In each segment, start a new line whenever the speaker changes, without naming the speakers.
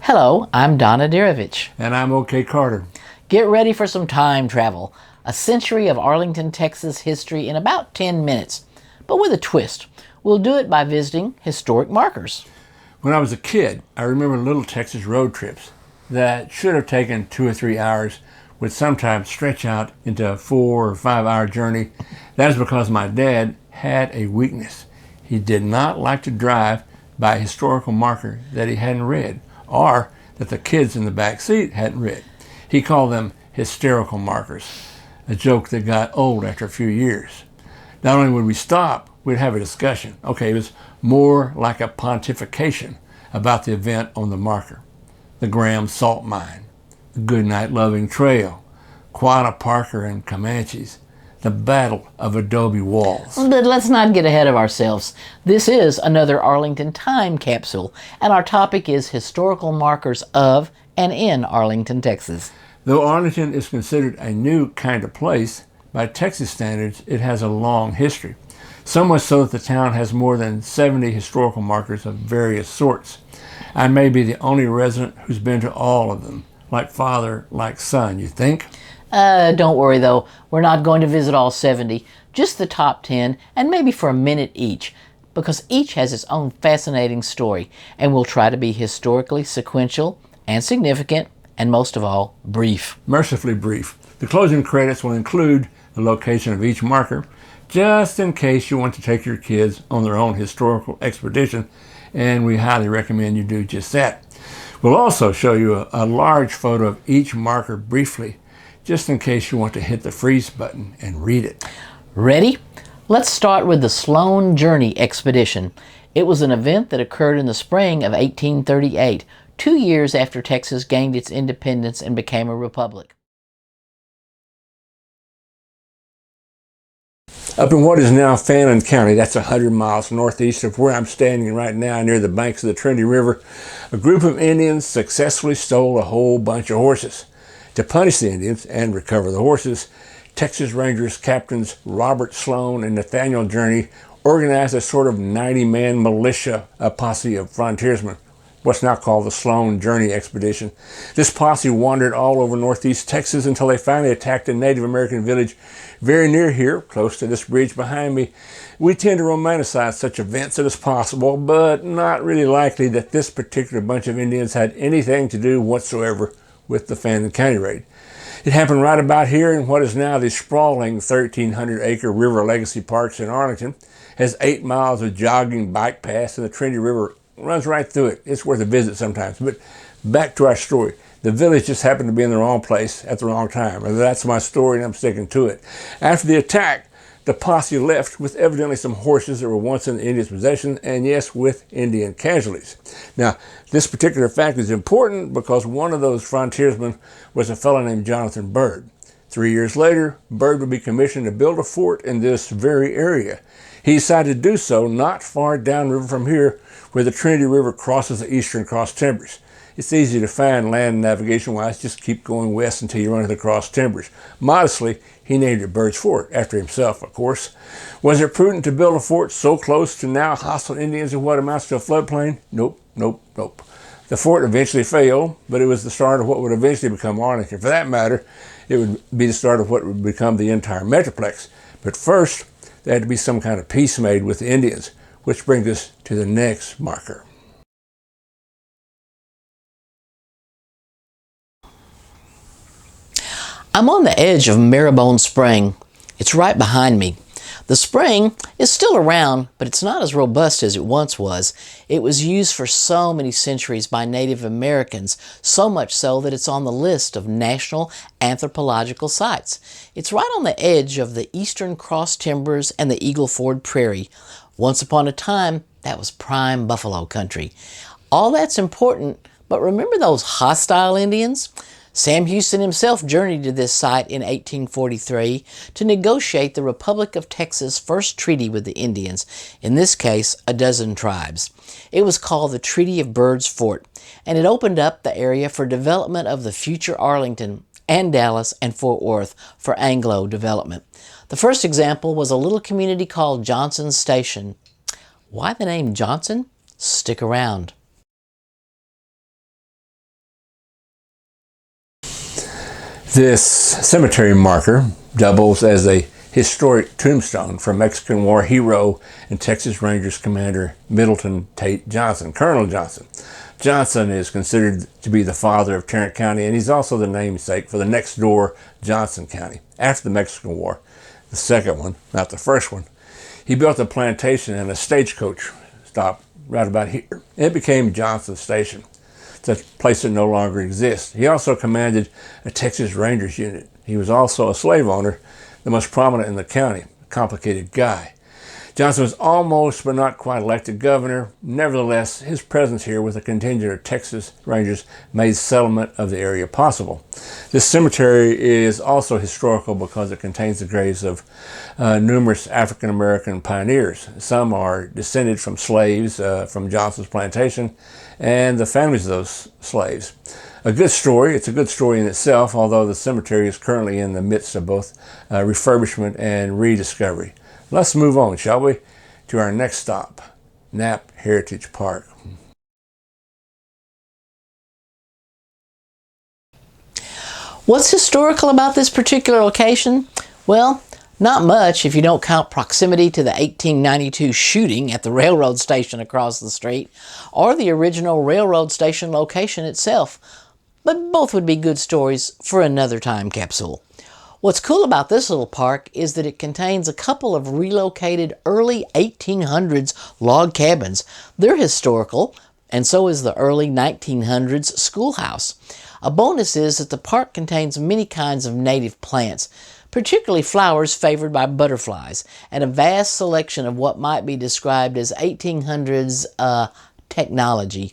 Hello, I'm Donna Darovich.
And I'm OK Carter.
Get ready for some time travel. A century of Arlington, Texas history in about 10 minutes, but with a twist. We'll do it by visiting historic markers.
When I was a kid, I remember little Texas road trips that should have taken 2 or 3 hours would sometimes stretch out into a 4 or 5 hour journey. That is because my dad had a weakness. He did not like to drive by a historical marker that he hadn't read, or that the kids in the back seat hadn't read. He called them hysterical markers, a joke that got old after a few years. Not only would we stop, we'd have a discussion. Okay, it was more like a pontification about the event on the marker. The Graham Salt Mine, the Goodnight Loving Trail, Quanah Parker and Comanches, the Battle of Adobe Walls.
But let's not get ahead of ourselves. This is another Arlington Time Capsule, and our topic is historical markers of and in Arlington, Texas.
Though Arlington is considered a new kind of place, by Texas standards, it has a long history. So much so that the town has more than 70 historical markers of various sorts. I may be the only resident who's been to all of them, like father, like son, you think?
Don't worry though, we're not going to visit all 70, just the top 10, and maybe for a minute each, because each has its own fascinating story, and we'll try to be historically sequential and significant, and most of all, brief.
Mercifully brief. The closing credits will include the location of each marker, just in case you want to take your kids on their own historical expedition, and we highly recommend you do just that. We'll also show you a large photo of each marker briefly, just in case you want to hit the freeze button and read it.
Ready? Let's start with the Sloan Journey Expedition. It was an event that occurred in the spring of 1838, 2 years after Texas gained its independence and became a republic.
Up in what is now Fannin County, that's 100 miles northeast of where I'm standing right now near the banks of the Trinity River, a group of Indians successfully stole a whole bunch of horses. To punish the Indians and recover the horses, Texas Rangers Captains Robert Sloan and Nathaniel Journey organized a sort of 90-man militia, a posse of frontiersmen, what's now called the Sloan Journey Expedition. This posse wandered all over northeast Texas until they finally attacked a Native American village very near here, close to this bridge behind me. We tend to romanticize such events as possible, but not really likely that this particular bunch of Indians had anything to do whatsoever with the Fannin County raid. It happened right about here in what is now the sprawling 1,300-acre River Legacy Parks in Arlington. Has 8 miles of jogging bike paths, and the Trinity River runs right through it. It's worth a visit sometimes. But back to our story. The village just happened to be in the wrong place at the wrong time. That's my story, and I'm sticking to it. After the attack, the posse left with evidently some horses that were once in the Indians' possession, and yes, with Indian casualties. Now, this particular fact is important because one of those frontiersmen was a fellow named Jonathan Byrd. 3 years later, Byrd would be commissioned to build a fort in this very area. He decided to do so not far downriver from here, where the Trinity River crosses the eastern cross timbers. It's easy to find land navigation-wise. Just keep going west until you run into the cross timbers. Modestly, he named it Byrd's Fort, after himself, of course. Was it prudent to build a fort so close to now hostile Indians in what amounts to a floodplain? Nope, nope, nope. The fort eventually failed, but it was the start of what would eventually become Arlington. For that matter, it would be the start of what would become the entire Metroplex. But first, there had to be some kind of peace made with the Indians, which brings us to the next marker.
I'm on the edge of Marebone Spring. It's right behind me. The spring is still around, but it's not as robust as it once was. It was used for so many centuries by Native Americans, so much so that it's on the list of National Anthropological Sites. It's right on the edge of the Eastern Cross Timbers and the Eagle Ford Prairie. Once upon a time, that was prime buffalo country. All that's important, but remember those hostile Indians? Sam Houston himself journeyed to this site in 1843 to negotiate the Republic of Texas' first treaty with the Indians, in this case, a dozen tribes. It was called the Treaty of Byrd's Fort, and it opened up the area for development of the future Arlington and Dallas and Fort Worth for Anglo development. The first example was a little community called Johnson Station. Why the name Johnson? Stick around.
This cemetery marker doubles as a historic tombstone for Mexican War hero and Texas Rangers Commander Middleton Tate Johnson, Colonel Johnson. Johnson is considered to be the father of Tarrant County, and he's also the namesake for the next door Johnson County. After the Mexican War, the second one, not the first one, he built a plantation and a stagecoach stop right about here. It became Johnson Station. It's a place that no longer exists. He also commanded a Texas Rangers unit. He was also a slave owner, the most prominent in the county, a complicated guy. Johnson was almost but not quite elected governor. Nevertheless, his presence here with a contingent of Texas Rangers made settlement of the area possible. This cemetery is also historical because it contains the graves of numerous African American pioneers. Some are descended from slaves from Johnson's plantation and the families of those slaves. A good story. It's a good story in itself, although the cemetery is currently in the midst of both refurbishment and rediscovery. Let's move on, shall we, to our next stop, Knapp Heritage Park.
What's historical about this particular location? Well, not much if you don't count proximity to the 1892 shooting at the railroad station across the street, or the original railroad station location itself. But both would be good stories for another time capsule. What's cool about this little park is that it contains a couple of relocated early 1800s log cabins. They're historical, and so is the early 1900s schoolhouse. A bonus is that the park contains many kinds of native plants, particularly flowers favored by butterflies, and a vast selection of what might be described as 1800s technology,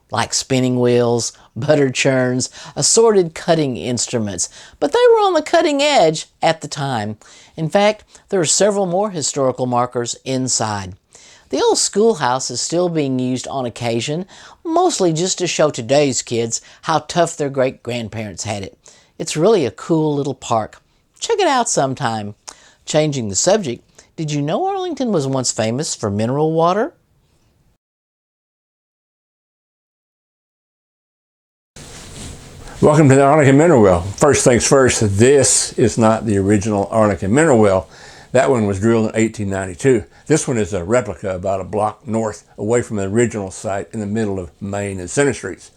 like spinning wheels, butter churns, assorted cutting instruments, but they were on the cutting edge at the time. In fact, there are several more historical markers inside. The old schoolhouse is still being used on occasion, mostly just to show today's kids how tough their great-grandparents had it. It's really a cool little park. Check it out sometime. Changing the subject, did you know Arlington was once famous for mineral water?
Welcome to the Arlington Mineral Well. First things first, this is not the original Arlington Mineral Well. That one was drilled in 1892. This one is a replica about a block north away from the original site in the middle of Main and Center Streets.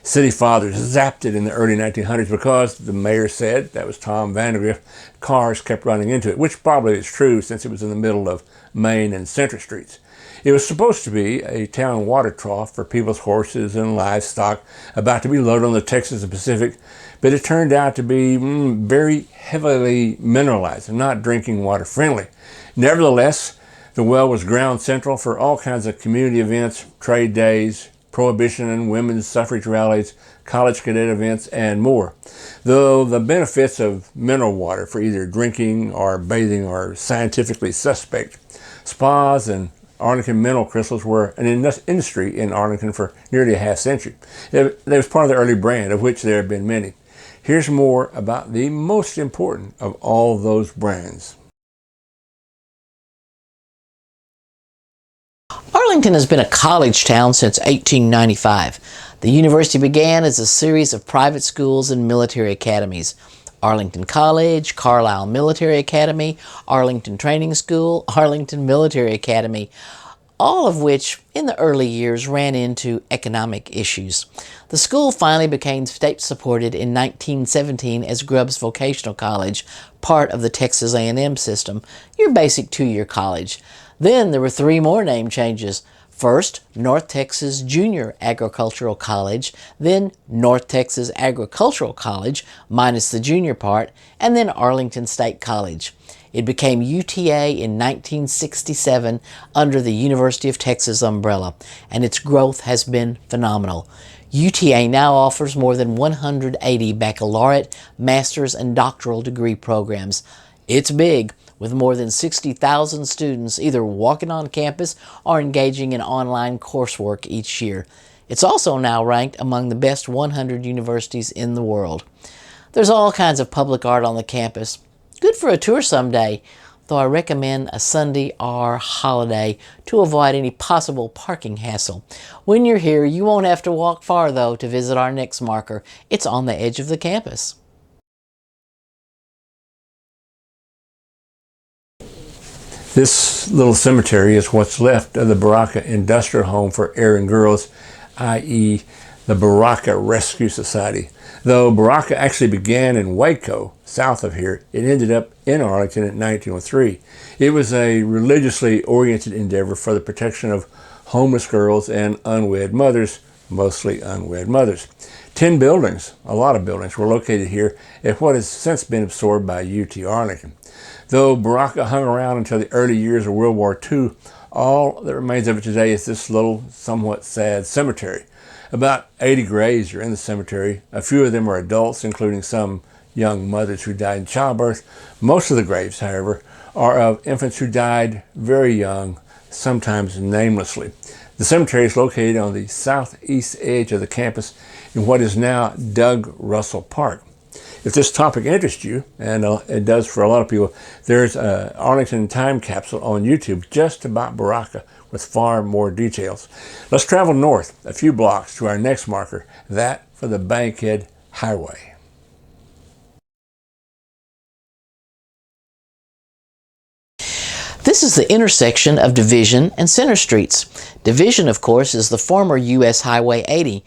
City fathers zapped it in the early 1900s because the mayor said, that was Tom Vandergrift, cars kept running into it, which probably is true since it was in the middle of Main and Center Streets. It was supposed to be a town water trough for people's horses and livestock about to be loaded on the Texas and Pacific, but it turned out to be very heavily mineralized and not drinking water friendly. Nevertheless, the well was ground central for all kinds of community events, trade days, prohibition and women's suffrage rallies, college cadet events, and more. Though the benefits of mineral water for either drinking or bathing are scientifically suspect, spas and Arlington mineral crystals were an industry in Arlington for nearly a half century. They was part of the early brand, of which there have been many. Here's more about the most important of all those brands.
Arlington has been a college town since 1895. The university began as a series of private schools and military academies. Arlington College, Carlisle Military Academy, Arlington Training School, Arlington Military Academy, all of which in the early years ran into economic issues. The school finally became state-supported in 1917 as Grubbs Vocational College, part of the Texas A&M system, your basic two-year college. Then there were three more name changes. First, North Texas Junior Agricultural College, then North Texas Agricultural College, minus the junior part, and then Arlington State College. It became UTA in 1967 under the University of Texas umbrella, and its growth has been phenomenal. UTA now offers more than 180 baccalaureate, master's, and doctoral degree programs. It's big, with more than 60,000 students either walking on campus or engaging in online coursework each year. It's also now ranked among the best 100 universities in the world. There's all kinds of public art on the campus. Good for a tour someday, though I recommend a Sunday or holiday to avoid any possible parking hassle. When you're here, you won't have to walk far, though, to visit our next marker. It's on the edge of the campus.
This little cemetery is what's left of the Baraka Industrial Home for Errand Girls, i.e. the Baraka Rescue Society. Though Baraka actually began in Waco, south of here, it ended up in Arlington in 1903. It was a religiously oriented endeavor for the protection of homeless girls and unwed mothers, mostly unwed mothers. 10 buildings, a lot of buildings, were located here at what has since been absorbed by UT Arlington. Though Baraka hung around until the early years of World War II, all that remains of it today is this little, somewhat sad cemetery. About 80 graves are in the cemetery. A few of them are adults, including some young mothers who died in childbirth. Most of the graves, however, are of infants who died very young, sometimes namelessly. The cemetery is located on the southeast edge of the campus in what is now Doug Russell Park. If this topic interests you, and it does for a lot of people, there's an Arlington Time Capsule on YouTube just about Baraka with far more details. Let's travel north a few blocks to our next marker, that for the Bankhead Highway.
This is the intersection of Division and Center Streets. Division, of course, is the former U.S. Highway 80.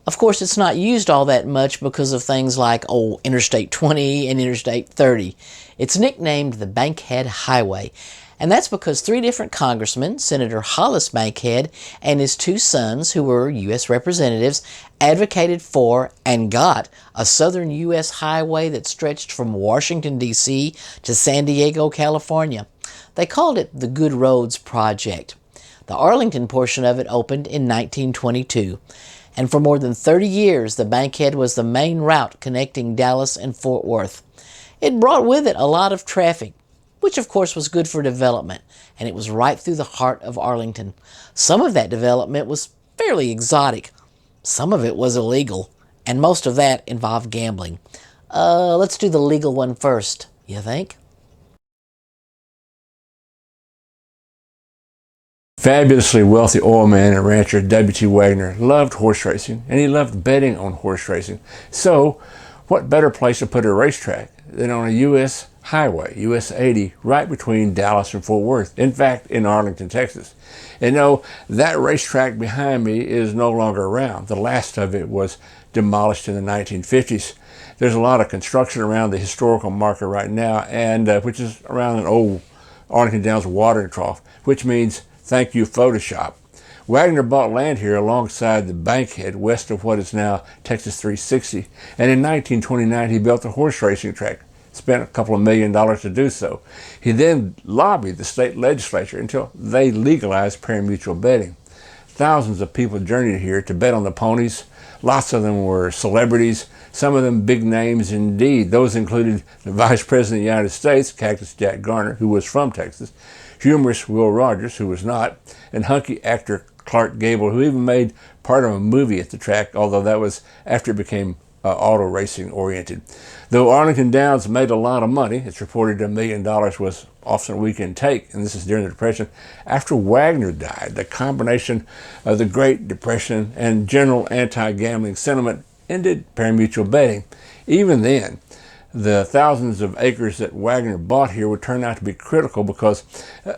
Of course, it's not used all that much because of things like Interstate 20 and Interstate 30. It's nicknamed the Bankhead Highway, and that's because 3 different congressmen, Senator Hollis Bankhead and his 2 sons, who were U.S. representatives, advocated for and got a southern U.S. highway that stretched from Washington, D.C. to San Diego, California. They called it the Good Roads Project. The Arlington portion of it opened in 1922. And for more than 30 years, the Bankhead was the main route connecting Dallas and Fort Worth. It brought with it a lot of traffic, which of course was good for development, and it was right through the heart of Arlington. Some of that development was fairly exotic. Some of it was illegal, and most of that involved gambling. Let's do the legal one first, you think?
Fabulously wealthy oil man and rancher W.T. Wagner loved horse racing, and he loved betting on horse racing. So, what better place to put a racetrack than on a U.S. highway, U.S. 80, right between Dallas and Fort Worth, in fact, in Arlington, Texas. And no, that racetrack behind me is no longer around. The last of it was demolished in the 1950s. There's a lot of construction around the historical marker right now, and which is around an old Arlington Downs watering trough, which means thank you, Photoshop. Wagner bought land here alongside the Bankhead west of what is now Texas 360, and in 1929 he built a horse racing track, spent a couple of $1 million to do so. He then lobbied the state legislature until they legalized pari-mutuel betting. Thousands of people journeyed here to bet on the ponies. Lots of them were celebrities, some of them big names indeed. Those included the Vice President of the United States, Cactus Jack Garner, who was from Texas, humorous Will Rogers, who was not, and hunky actor Clark Gable, who even made part of a movie at the track, although that was after it became auto racing oriented. Though Arlington Downs made a lot of money, it's reported $1 million was often a weekend take, and this is during the Depression. After Wagner died, the combination of the Great Depression and general anti-gambling sentiment ended pari-mutuel betting. Even then, the thousands of acres that Wagner bought here would turn out to be critical because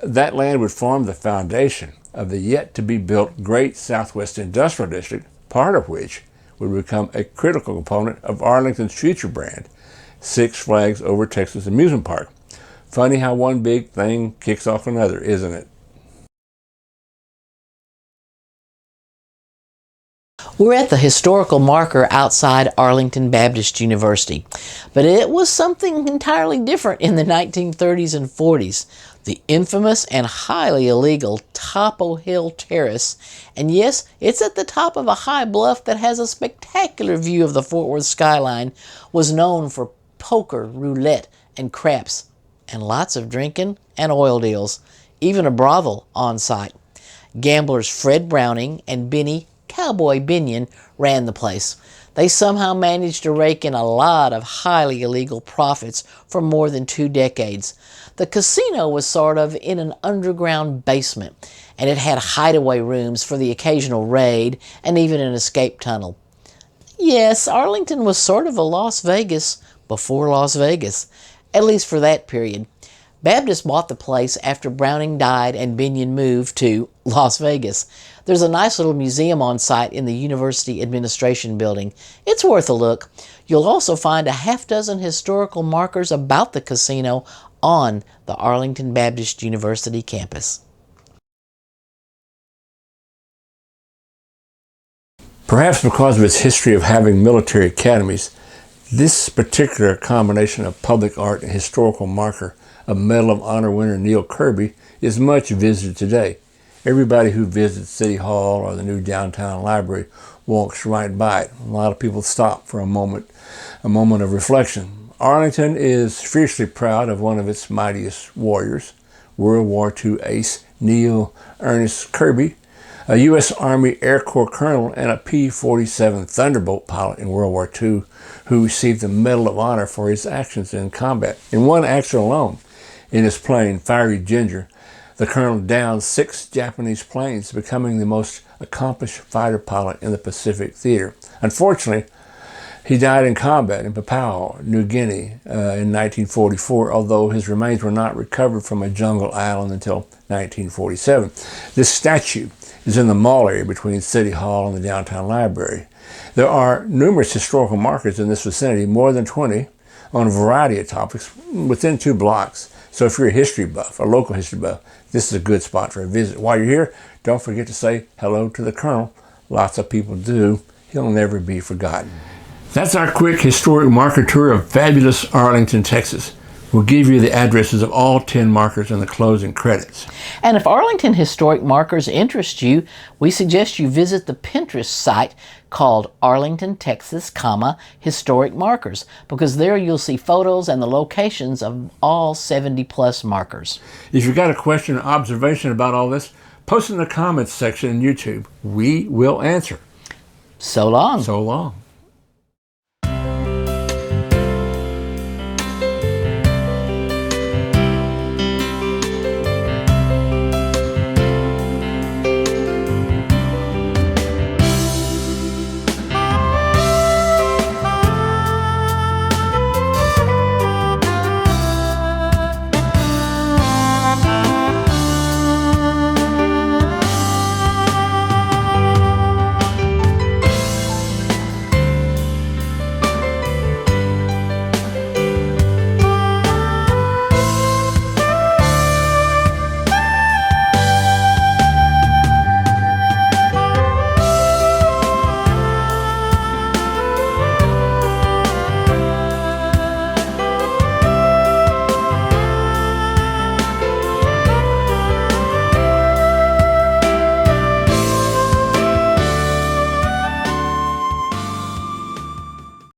that land would form the foundation of the yet-to-be-built Great Southwest Industrial District, part of which would become a critical component of Arlington's future brand, Six Flags Over Texas Amusement Park. Funny how one big thing kicks off another, isn't it?
We're at the historical marker outside Arlington Baptist University, but it was something entirely different in the 1930s and 40s. The infamous and highly illegal Topple Hill Terrace, and yes, it's at the top of a high bluff that has a spectacular view of the Fort Worth skyline, was known for poker, roulette, and craps, and lots of drinking and oil deals, even a brothel on site. Gamblers Fred Browning and Benny Cowboy Binion ran the place. They somehow managed to rake in a lot of highly illegal profits for more than 2 decades. The casino was sort of in an underground basement, and it had hideaway rooms for the occasional raid and even an escape tunnel. Yes, Arlington was sort of a Las Vegas before Las Vegas, at least for that period. Baptist bought the place after Browning died and Binion moved to Las Vegas. There's a nice little museum on site in the University Administration Building. It's worth a look. You'll also find a half-dozen historical markers about the casino on the Arlington Baptist University campus.
Perhaps because of its history of having military academies, this particular combination of public art and historical marker of Medal of Honor winner Neil Kirby is much visited today. Everybody who visits City Hall or the new downtown library walks right by it. A lot of people stop for a moment of reflection. Arlington is fiercely proud of one of its mightiest warriors, World War II ace Neil Ernest Kirby, a U.S. Army Air Corps colonel and a P-47 Thunderbolt pilot in World War II who received the Medal of Honor for his actions in combat. In one action alone, in his plane, Fiery Ginger, the colonel downed 6 Japanese planes, becoming the most accomplished fighter pilot in the Pacific theater. Unfortunately, he died in combat in Papua, New Guinea in 1944, although his remains were not recovered from a jungle island until 1947. This statue is in the mall area between City Hall and the downtown library. There are numerous historical markers in this vicinity, more than 20, on a variety of topics within 2 blocks. So if you're a history buff, a local history buff, this is a good spot for a visit. While you're here, don't forget to say hello to the Colonel. Lots of people do. He'll never be forgotten. That's our quick historic marker tour of fabulous Arlington, Texas. We'll give you the addresses of all 10 markers in the closing credits.
And if Arlington historic markers interest you, we suggest you visit the Pinterest site called Arlington, Texas, Historic Markers, because there you'll see photos and the locations of all 70-plus markers.
If you've got a question or observation about all this, post it in the comments section in YouTube. We will answer.
So long.
So long.